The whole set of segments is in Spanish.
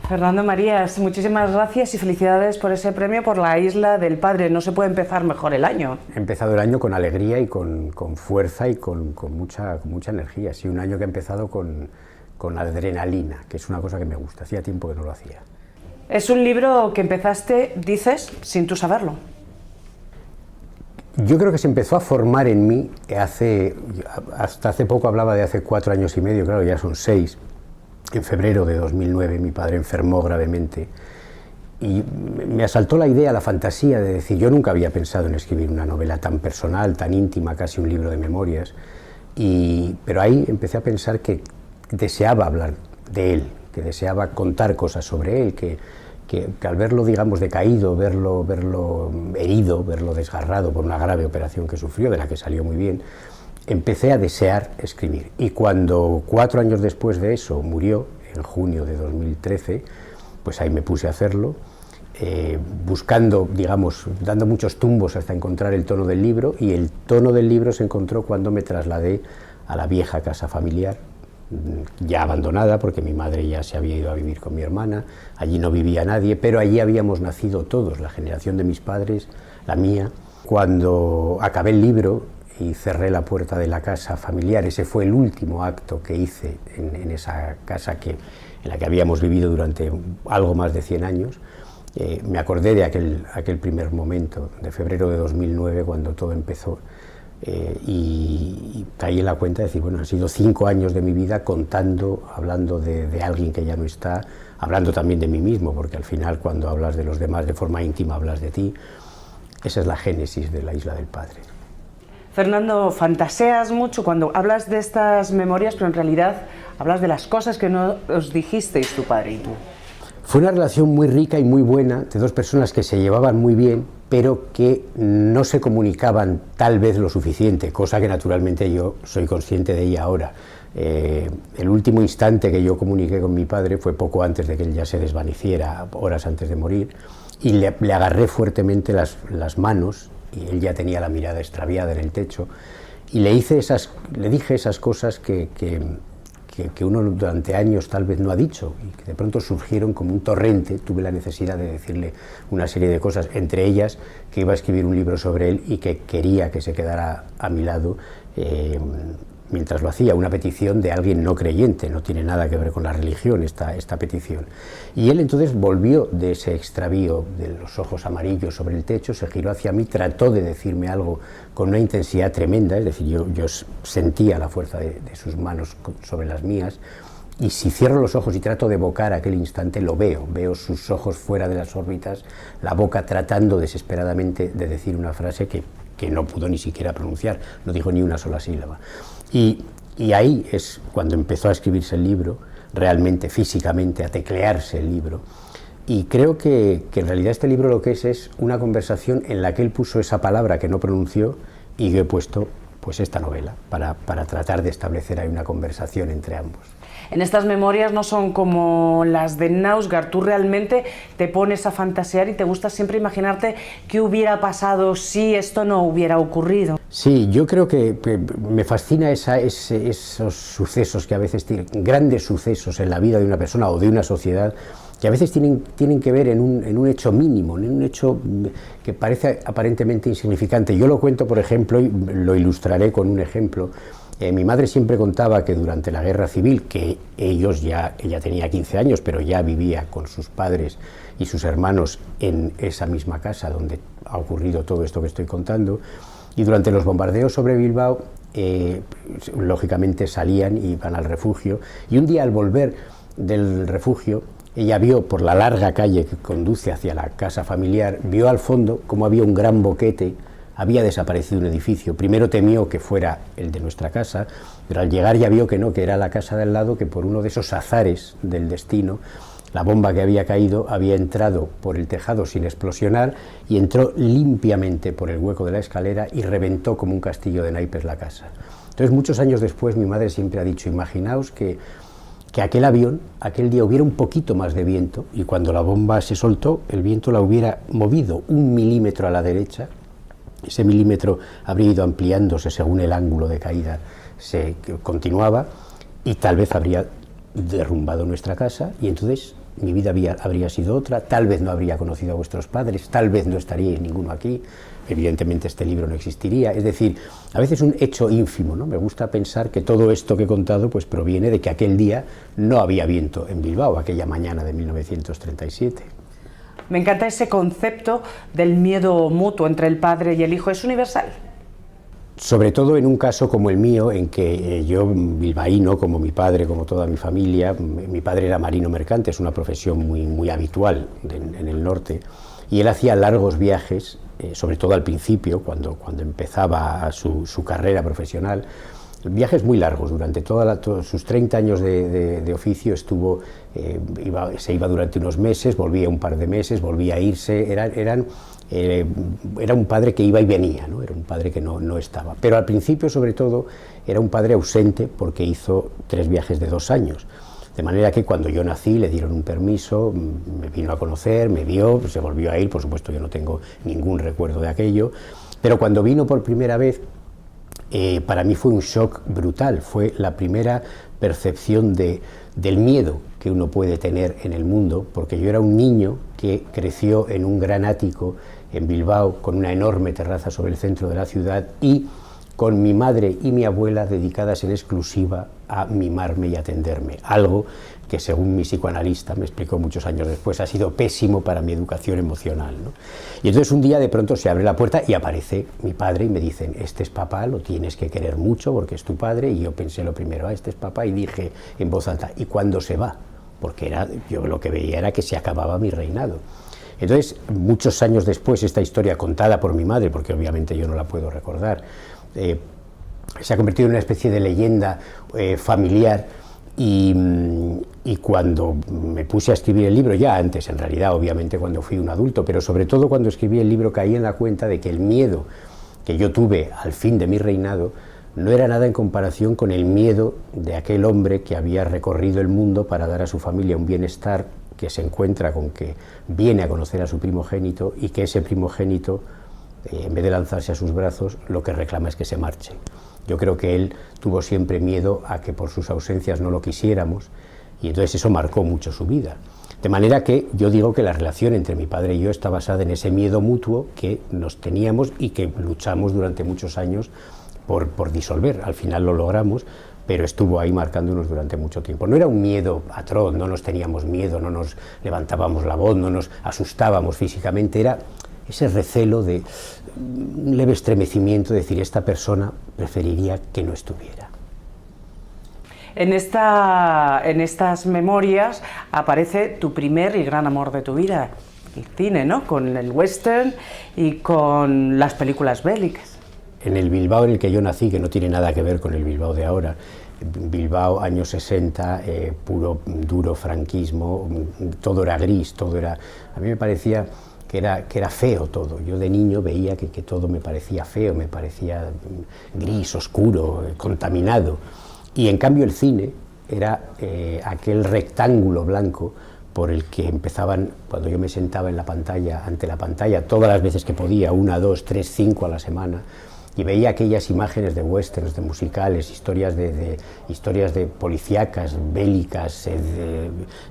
Fernando Marías, muchísimas gracias y felicidades por ese premio por La Isla del Padre. No se puede empezar mejor el año. He empezado el año con alegría y con fuerza y con mucha energía. Sí, un año que he empezado con adrenalina, que es una cosa que me gusta. Hacía tiempo que no lo hacía. Es un libro que empezaste, dices, sin tú saberlo. Yo creo que se empezó a formar en mí hasta hace poco hablaba de hace 4 años y medio, claro, ya son 6. En febrero de 2009 mi padre enfermó gravemente y me asaltó la idea, la fantasía de decir, yo nunca había pensado en escribir una novela tan personal, tan íntima, casi un libro de memorias, pero ahí empecé a pensar que deseaba hablar de él, que deseaba contar cosas sobre él, que al verlo, digamos, decaído, verlo herido, verlo desgarrado por una grave operación que sufrió, de la que salió muy bien, empecé a desear escribir. Y cuando 4 años después de eso murió, en junio de 2013, pues ahí me puse a hacerlo, buscando, digamos, dando muchos tumbos hasta encontrar el tono del libro, y el tono del libro se encontró cuando me trasladé a la vieja casa familiar, ya abandonada porque mi madre ya se había ido a vivir con mi hermana, allí no vivía nadie, pero allí habíamos nacido todos, la generación de mis padres, la mía. Cuando acabé el libro y cerré la puerta de la casa familiar, ese fue el último acto que hice en esa casa en la que habíamos vivido durante algo más de 100 años, me acordé de aquel primer momento, de febrero de 2009, cuando todo empezó, y caí en la cuenta de decir, bueno, han sido 5 años de mi vida contando, hablando de alguien que ya no está, hablando también de mí mismo, porque al final cuando hablas de los demás de forma íntima hablas de ti. Esa es la génesis de La Isla del Padre. Fernando, fantaseas mucho cuando hablas de estas memorias, pero en realidad hablas de las cosas que no os dijisteis tu padre y tú. Fue una relación muy rica y muy buena de 2 personas que se llevaban muy bien, pero que no se comunicaban tal vez lo suficiente, cosa que naturalmente yo soy consciente de ella ahora. El último instante que yo comuniqué con mi padre fue poco antes de que él ya se desvaneciera, horas antes de morir, y le agarré fuertemente las manos, y él ya tenía la mirada extraviada en el techo, y le dije esas cosas que uno durante años tal vez no ha dicho, y que de pronto surgieron como un torrente. Tuve la necesidad de decirle una serie de cosas, entre ellas que iba a escribir un libro sobre él y que quería que se quedara a mi lado mientras lo hacía, una petición de alguien no creyente, no tiene nada que ver con la religión esta petición. Y él entonces volvió de ese extravío de los ojos amarillos sobre el techo, se giró hacia mí, trató de decirme algo con una intensidad tremenda, es decir, yo sentía la fuerza de sus manos sobre las mías, y si cierro los ojos y trato de evocar aquel instante, lo veo sus ojos fuera de las órbitas, la boca tratando desesperadamente de decir una frase que no pudo ni siquiera pronunciar, no dijo ni una sola sílaba. Y ahí es cuando empezó a escribirse el libro, realmente, físicamente, a teclearse el libro. Y creo que en realidad este libro lo que es una conversación en la que él puso esa palabra que no pronunció y yo he puesto pues esta novela para tratar de establecer ahí una conversación entre ambos. En estas memorias no son como las de Knausgaard, tú realmente te pones a fantasear y te gusta siempre imaginarte qué hubiera pasado si esto no hubiera ocurrido. Sí, yo creo que me fascina esos sucesos que a veces tienen, grandes sucesos en la vida de una persona o de una sociedad, que a veces tienen que ver en un hecho mínimo, en un hecho que parece aparentemente insignificante. Yo lo cuento, por ejemplo, y lo ilustraré con un ejemplo. Mi madre siempre contaba que durante la Guerra Civil, que ella tenía 15 años, pero ya vivía con sus padres y sus hermanos en esa misma casa donde ha ocurrido todo esto que estoy contando, y durante los bombardeos sobre Bilbao, lógicamente salían y iban al refugio, y un día al volver del refugio, ella vio por la larga calle que conduce hacia la casa familiar, vio al fondo como había un gran boquete. Había desaparecido un edificio. Primero temió que fuera el de nuestra casa, pero al llegar ya vio que no, que era la casa de al lado, que por uno de esos azares del destino, la bomba que había caído había entrado por el tejado sin explosionar y entró limpiamente por el hueco de la escalera y reventó como un castillo de naipes la casa. Entonces, muchos años después, mi madre siempre ha dicho, imaginaos que que aquel avión, aquel día hubiera un poquito más de viento y cuando la bomba se soltó, el viento la hubiera movido 1 milímetro a la derecha. Ese milímetro habría ido ampliándose según el ángulo de caída se continuaba y tal vez habría derrumbado nuestra casa y entonces mi vida habría sido otra, tal vez no habría conocido a vuestros padres, tal vez no estaríais ninguno aquí, evidentemente este libro no existiría, es decir, a veces un hecho ínfimo, ¿no? Me gusta pensar que todo esto que he contado pues proviene de que aquel día no había viento en Bilbao, aquella mañana de 1937. Me encanta ese concepto del miedo mutuo entre el padre y el hijo, ¿es universal? Sobre todo en un caso como el mío, en que yo, bilbaíno, como mi padre, como toda mi familia, mi padre era marino mercante, es una profesión muy habitual en el norte, y él hacía largos viajes, sobre todo al principio, cuando empezaba su carrera profesional, viajes muy largos, durante todos sus 30 años de oficio estuvo, se iba durante unos meses, volvía un par de meses, volvía a irse, era un padre que iba y venía, ¿no? Era un padre que no estaba. Pero al principio, sobre todo, era un padre ausente porque hizo 3 viajes de 2 años. De manera que cuando yo nací le dieron un permiso, me vino a conocer, me vio, se volvió a ir, por supuesto yo no tengo ningún recuerdo de aquello, pero cuando vino por primera vez, para mí fue un shock brutal, fue la primera percepción del miedo que uno puede tener en el mundo, porque yo era un niño que creció en un gran ático en Bilbao, con una enorme terraza sobre el centro de la ciudad y con mi madre y mi abuela dedicadas en exclusiva a mimarme y atenderme, algo que según mi psicoanalista me explicó muchos años después ha sido pésimo para mi educación emocional, ¿no? Y entonces un día de pronto se abre la puerta y aparece mi padre y me dicen, este es papá, lo tienes que querer mucho porque es tu padre, y yo pensé lo primero, este es papá, y dije en voz alta, ¿y cuándo se va? Porque yo lo que veía era que se acababa mi reinado. Entonces, muchos años después, esta historia contada por mi madre, porque obviamente yo no la puedo recordar, se ha convertido en una especie de leyenda familiar y cuando me puse a escribir el libro, ya antes en realidad, obviamente cuando fui un adulto, pero sobre todo cuando escribí el libro caí en la cuenta de que el miedo que yo tuve al fin de mi reinado no era nada en comparación con el miedo de aquel hombre que había recorrido el mundo para dar a su familia un bienestar, que se encuentra con que viene a conocer a su primogénito y que ese primogénito, en vez de lanzarse a sus brazos, lo que reclama es que se marche. Yo creo que él tuvo siempre miedo a que por sus ausencias no lo quisiéramos y entonces eso marcó mucho su vida. De manera que yo digo que la relación entre mi padre y yo está basada en ese miedo mutuo que nos teníamos y que luchamos durante muchos años por disolver. Al final lo logramos, pero estuvo ahí marcándonos durante mucho tiempo. No era un miedo atroz, no nos teníamos miedo, no nos levantábamos la voz, no nos asustábamos físicamente, era ese recelo de un leve estremecimiento de decir, esta persona preferiría que no estuviera. En estas memorias aparece tu primer y gran amor de tu vida, el cine, ¿no? Con el western y con las películas bélicas. En el Bilbao en el que yo nací, que no tiene nada que ver con el Bilbao de ahora, Bilbao, años 60, puro, duro franquismo, todo era gris, todo era... A mí me parecía que era feo todo. Yo de niño veía que todo me parecía feo, me parecía gris, oscuro, contaminado. Y en cambio el cine era aquel rectángulo blanco por el que empezaban, cuando yo me sentaba en la pantalla, ante la pantalla, todas las veces que podía, 1, 2, 3, 5 a la semana, y veía aquellas imágenes de westerns, de musicales, historias de policíacas, bélicas,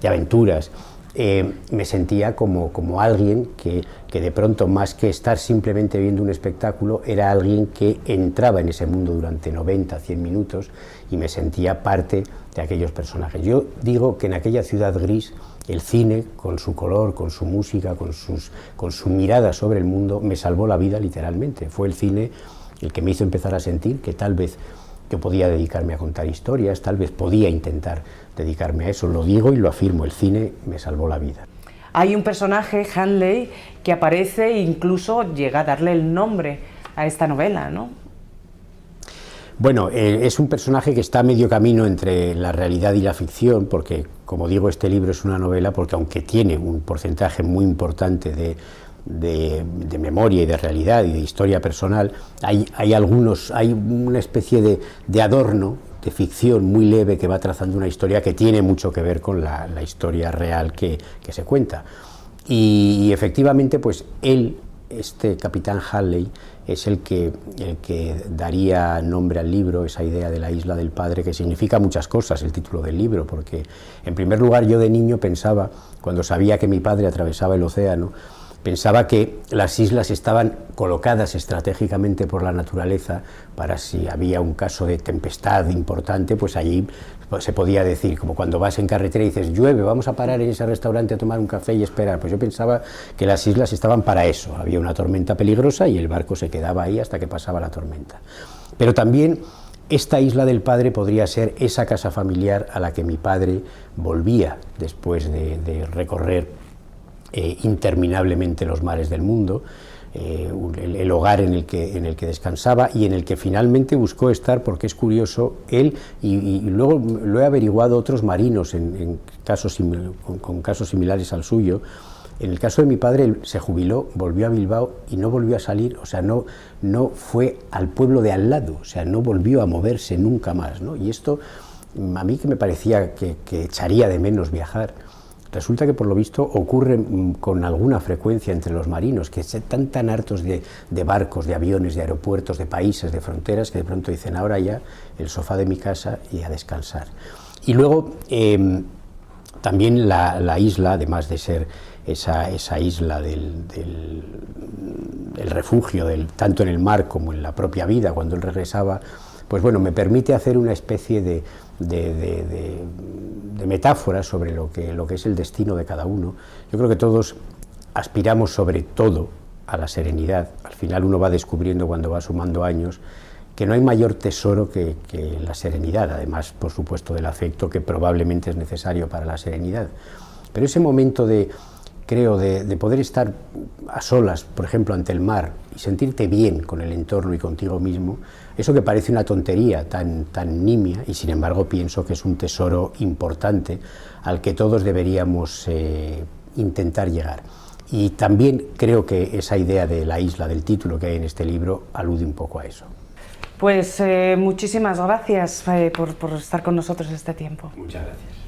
de aventuras. Me sentía como alguien que de pronto, más que estar simplemente viendo un espectáculo, era alguien que entraba en ese mundo durante 90, 100 minutos y me sentía parte de aquellos personajes. Yo digo que en aquella ciudad gris, el cine, con su color, con su música, con su mirada sobre el mundo, me salvó la vida literalmente. Fue el cine el que me hizo empezar a sentir que tal vez yo podía dedicarme a contar historias, tal vez podía intentar dedicarme a eso. Lo digo y lo afirmo, el cine me salvó la vida. Hay un personaje, Hanley, que aparece e incluso llega a darle el nombre a esta novela, ¿no? Bueno, es un personaje que está a medio camino entre la realidad y la ficción, porque, como digo, este libro es una novela, porque aunque tiene un porcentaje muy importante de memoria y de realidad y de historia personal, hay una especie de adorno de ficción muy leve que va trazando una historia que tiene mucho que ver con la historia real que se cuenta. Y efectivamente, pues él, este capitán Halley, es el que daría nombre al libro, esa idea de la isla del padre, que significa muchas cosas el título del libro, porque en primer lugar yo de niño pensaba, cuando sabía que mi padre atravesaba el océano, pensaba que las islas estaban colocadas estratégicamente por la naturaleza para si había un caso de tempestad importante, pues allí se podía decir, como cuando vas en carretera y dices, llueve, vamos a parar en ese restaurante a tomar un café y esperar. Pues yo pensaba que las islas estaban para eso, había una tormenta peligrosa y el barco se quedaba ahí hasta que pasaba la tormenta. Pero también esta isla del padre podría ser esa casa familiar a la que mi padre volvía después de recorrer interminablemente los mares del mundo, el hogar en el que descansaba y en el que finalmente buscó estar, porque es curioso, él, y luego lo he averiguado, otros marinos con casos similares al suyo. En el caso de mi padre, él se jubiló, volvió a Bilbao y no volvió a salir, o sea, no fue al pueblo de al lado, o sea, no volvió a moverse nunca más, ¿no? Y esto, a mí que me parecía que echaría de menos viajar, resulta que por lo visto ocurre con alguna frecuencia entre los marinos, que están tan hartos de barcos, de aviones, de aeropuertos, de países, de fronteras, que de pronto dicen, ahora ya el sofá de mi casa y a descansar. Y luego también la isla, además de ser esa isla del refugio, tanto en el mar como en la propia vida, cuando él regresaba, pues bueno, me permite hacer una especie de metáfora sobre lo que es el destino de cada uno. Yo creo que todos aspiramos sobre todo a la serenidad. Al final uno va descubriendo, cuando va sumando años, que no hay mayor tesoro que la serenidad, además, por supuesto, del afecto, que probablemente es necesario para la serenidad. Pero ese momento creo, de poder estar a solas, por ejemplo, ante el mar, y sentirte bien con el entorno y contigo mismo, eso que parece una tontería tan nimia, y sin embargo pienso que es un tesoro importante al que todos deberíamos intentar llegar. Y también creo que esa idea de la isla, del título que hay en este libro, alude un poco a eso. Pues muchísimas gracias por estar con nosotros este tiempo. Muchas gracias.